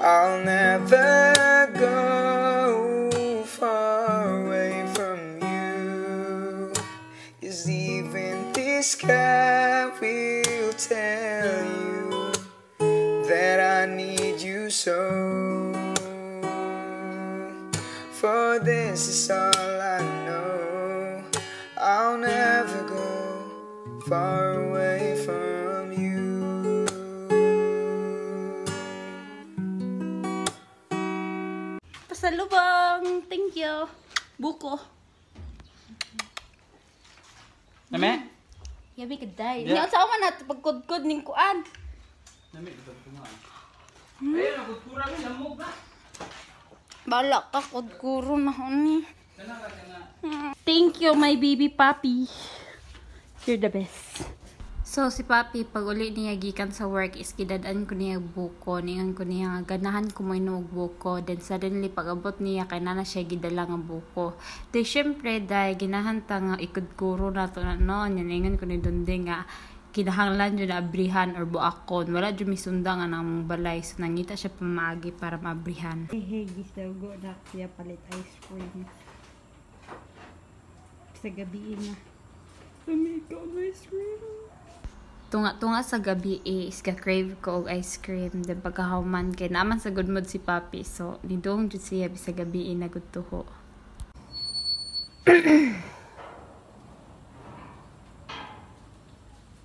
I'll never go far away from you, 'cause even this sky will tell you that I need you so. For this is all I know, I'll never go far away from you. Pasalubong! Thank you! Buko. Name? Yabi ka day. Yeah. Hindi ako man natin pagkudkod ng kuan. Name, ito kumaan. Ayun, nagkukura mo, lamog na. Balak ka, kudkuro na ni. Thank you, my baby puppy. You're the best. So, si Papi, pag uli niya gikan sa work, is kidadaan ko niya buko. Ningan ko niya, ganahan ko mo inuog buko. Then, suddenly, pag abot niya, kaya na siya gidala nga buko. Then, syempre, dahil ginahan ta nga ikudkuro na to na noon. Ningan ko ni Dundi nga, kinahanglan dyan na abrihan or buakon. Wala dyan misunda nga ng balay. So, nangita siya pamagi para maabrihan. Hey, gisago na siya palit ice cream. Sa gabi na. Amigo ice cream. Tunga-tunga sa gabi is ka-crave ko og ice cream. Then pagkahuman kay naman sa good mood si Papi. So, nidong jud siya sa gabi na gud tuho.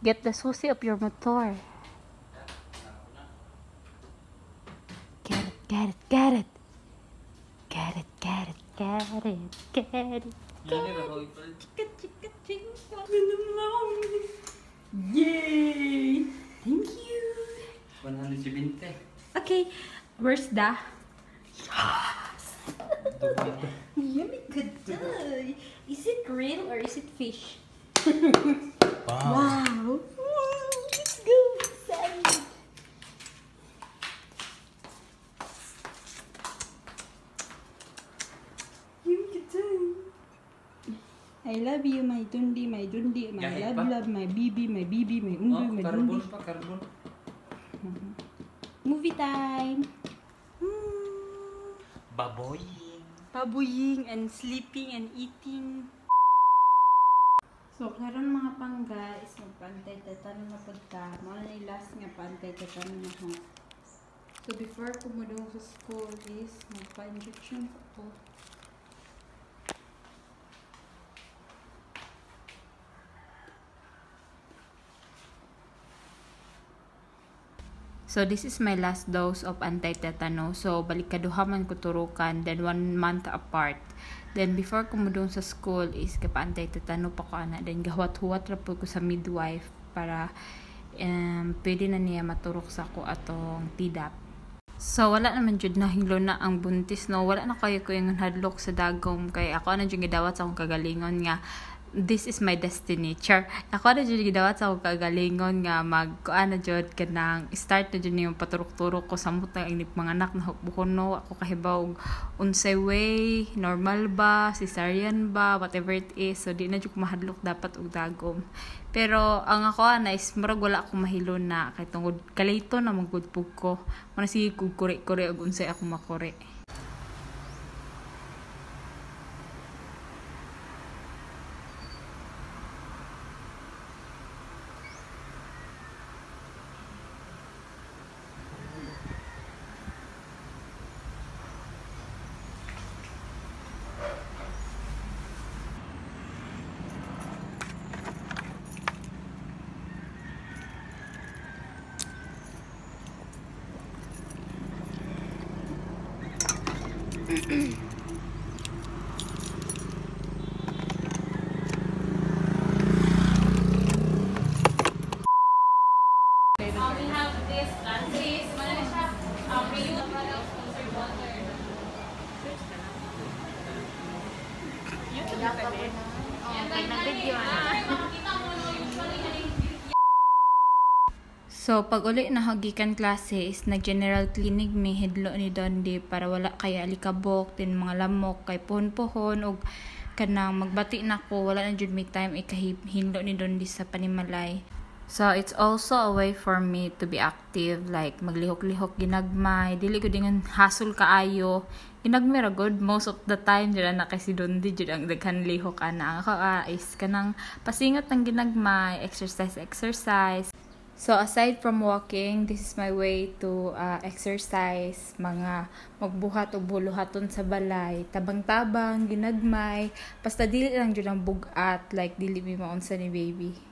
Get the susi of your motor. Get it, get it, get it. Get it, get it, get it, get it. Chika, chika, chika. Yay! Thank you. 170. Okay, where's the? Yes! Yummy good day. Is it real or is it fish? Wow! Let's go, Sally. Yummy good day. I love you, my Dundi, my Dundi, my Gahit love, pa? love, my bibi, my bibi, my umbi, my Carbon Dundi. pa, carbon. Movie time. Baboying. Pabuying and sleeping and eating. So, karon mga pangga is magpantay tatanong na pagka. Mga na last nga pantay tatanong na ho. So, before kumudong sa school is magpa-injection ko. So, this is my last dose of anti-tetano. So, balik kaduha man ko turukan, then 1 month apart. Then, before kumudong sa school is kapa-anti-tetano pa ko ana. Then, gahwat-huwat ra po ko sa midwife para pwede na niya maturok sa ko atong TDAP. So, wala naman jud na hinglo na ang buntis, no? Wala na kayo ko yung hadlok sa dagom. Kaya ako na jud gidawat sa akong kagalingon nga, this is my destiny. Char, ako na dyan gidawat sa akong kagalingon nga magkuan na dyan ka nang start na dyan yung paturok-turok ko sa mutang ang mga anak na hukbukon no. Ako kahibaw unsay way, normal ba, cesarean ba, whatever it is. So, di na dyan mahadlok dapat og dagom. Pero, ang ako na is murag wala akong mahilo na kay tungod kalito na magudpug ko. Muna sige kukuri-kuri og unsay ako makuri. We have this Lances. Manila siya. Reuse. So, pag uli na hagikan klase is nag-general clinic may hidlo ni Dondi para wala kay alikabok, tin mga lamok, kay pohon-pohon, o kanang magbati na ko, wala na jud may time ikahinlo ni Dondi sa panimalay. So, it's also a way for me to be active, like maglihok-lihok ginagmay, dili ko dingan hassle kaayo. Ginagmay ra good most of the time dira na kasi doon di jud ang daghan lihok ana. Ako is kanang pasingot ng ginagmay, exercise. So, aside from walking, this is my way to exercise, mga magbuhat o buluhaton sa balay, tabang-tabang, ginagmay, basta dili lang jud ang bugat, like dili mi maunsa ni baby.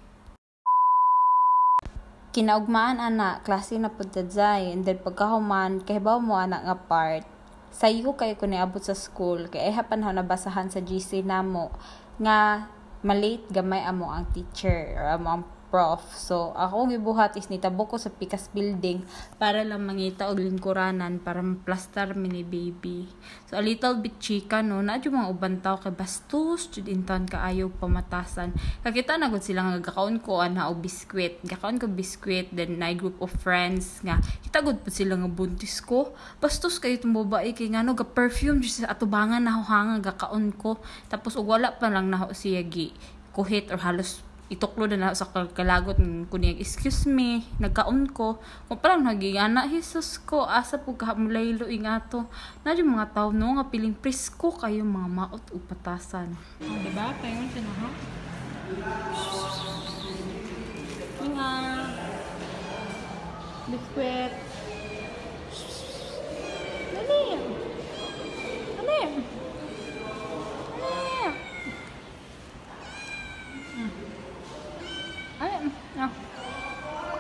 Kinaugmaan ana, klase na pagtadzay, and then pagkahuman, kahibaw mo ana nga part, sayo kayo ko niabot sa school, kaya hapan ho nabasahan sa GC namo, nga malate gamay amo ang teacher, or amo ang prof. So, ako gibuhat is nitabo ko sa Pikas building para lang mangita og lingkuranan para ma-plaster mini baby. So, a little bit chika no, na adyo mga uban tao kay bastos jud inton kaayo pamatasan. Kakita na gud sila nga gakaon ko ana og biskwit. Gakaon ko biskwit, then na group of friends nga kita gud pud sila nga buntis ko. Bastos kayo tong babae kay ngano ga perfume jud sa atubangan na hanga gakaon ko. Tapos og wala pa lang naho siya gi kuhit or halos ituklo na sa kalagot ko niya, excuse me, nagkaon ko. Kung parang nagigana, Jesus ko, asa po kahamulaylo ingato. Na yung mga tao no, nga piling presko kayo mga maot o patasan. Oh, diba? Payon siya na ha? Nga. Biskwit. Dali. Dali.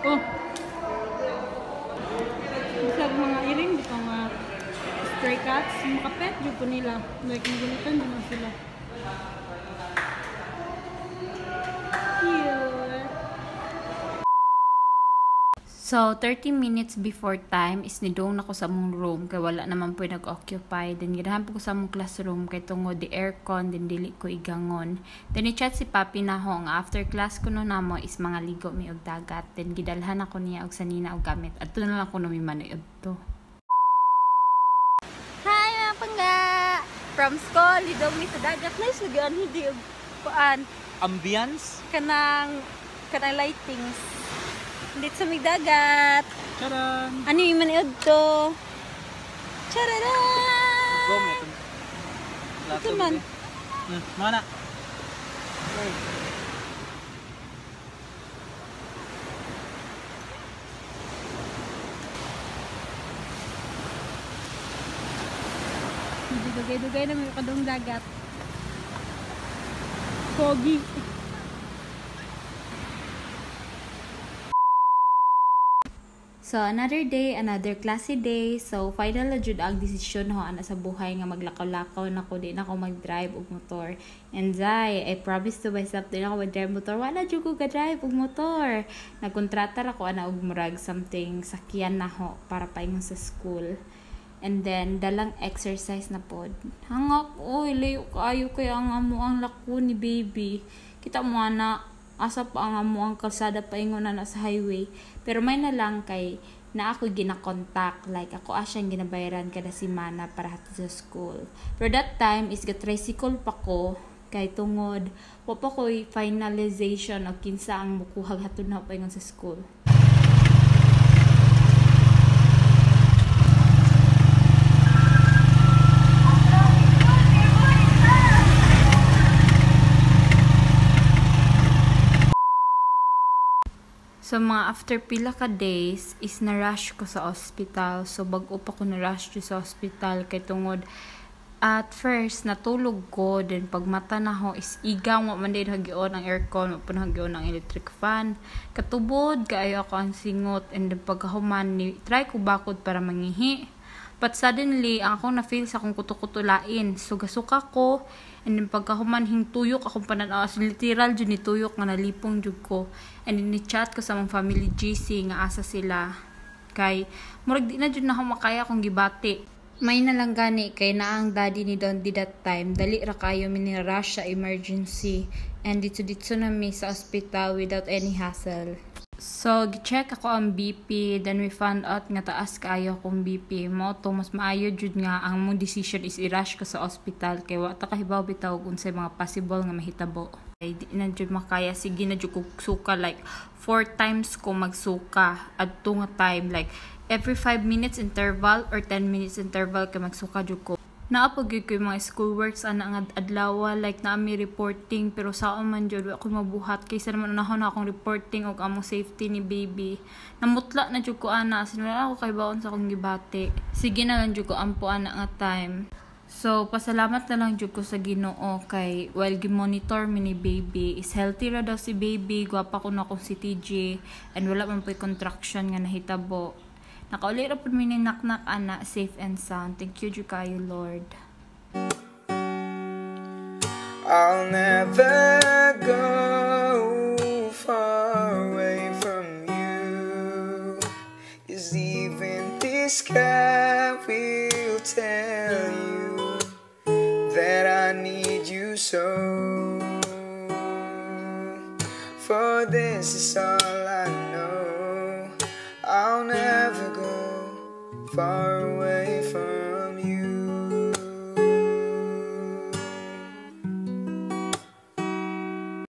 Oh. Bisa mga iring dito nga stray cats, makapet jud po nila. Like gunitan din sila. Cute. So, 30 minutes before time is nidong na ko sa mong room kay wala naman po nag-occupy. Then, ginahan po ko sa mong classroom kay tungod the aircon, then dili ko igangon. Then, i-chat si Papi na ho nga after class ko no namo is mga ligo mi og dagat. Then, gidalhan ako niya og sanina og gamit. At na lang ko numimanayod to. Hi mga pangga! From school, lidong mi sa dagat. Nice lagyan, hindi og kuan. Ambience? Kanang lightings. Dito sa may dagat. Charan! Ano yung maniod to? Chararan! Go mo ito. Ito man. Mana? Dugay-dugay na may kadong dagat. Pogi. So, another day, another classy day. So, final na jud ang desisyon ho ana sa buhay nga maglakaw-lakaw na ko, di na ako mag-drive og motor. And I promise to myself din ako mag-drive motor. Wala jud ko ga-drive og motor. Nagkontrata ra ko ana og murag something sakyan na ho para paingon sa school. And then, dalang exercise na pod. Hangak, oy, layo kayo kaya ang amo ang lako ni baby. Kita mo ana, asa pa ang amo ang kalsada paingon na sa highway. Pero may na lang kay na ako gina-contact. Like, ako asyang ginabayaran kada semana para hatid sa school. Pero that time, is tricycle pa ko. Kay tungod, wapa ko'y finalization o kinsa ang mukuhag hatod na paingon sa school. So, mga after pila ka days, is na-rush ko sa hospital. So, bago pa ko na-rush ko sa hospital, kay tungod, at first, natulog ko. Then, pag mata na ho, is igaw mo man din hagyoon ang aircon, mapun hagyoon ang electric fan. Katubod, kaayo ako ang singot. And then, pagkahuman, try ko bakod para mangihi. But suddenly, ang akong na-feel sa akong kutukutulain. Suga-suka ko. And then pagkahumanhing tuyok akong pananawas, literal dyan ni tuyok nga nalipong jud ko. And then ni-chat ko sa mga family GC nga asa sila. Kay, murag di na dyan na ako makaya kong gibati. May nalang gani kay na ang daddy ni Don di that time. Dali ra kayo mini-rush sa emergency. And dito na mi sa hospital without any hassle. So, gi-check ako ang BP, then we found out nga taas kaayo akong BP mo. To, mas maayo jud nga ang mong decision is i-rush ko sa hospital kay wa ta kahibaw bitaw unsay mga possible nga mahitabo. di na jud makaya, sige na jud ko suka like 4 times ko magsuka adto nga time, like every 5 minutes interval or 10 minutes interval kay magsuka jud ko. Naapag gyud ko yung mga schoolworks ana nga adlaw, like na mi reporting, pero sao man jud ako mabuhat kaysa naman unahon na akong reporting og among safety ni baby. Namutla na jud ko ana, sinula ako kay baon sa akong gibati. Sige na lang jud ko ampo ana nga time. So, pasalamat na lang jud ko sa Ginoo kay while gi-monitor mi ni baby, is healthy ra daw si baby, gwapa ko na akong si TJ, and wala man po'y contraction nga nahitabo. Nakauli ra pud mi ni naknak ana, safe and sound. Thank you jud kayo, Lord. I'll never go far away from you, 'cause even this sky will tell you that I need you so. For this is all I know, I'll never go far away from you.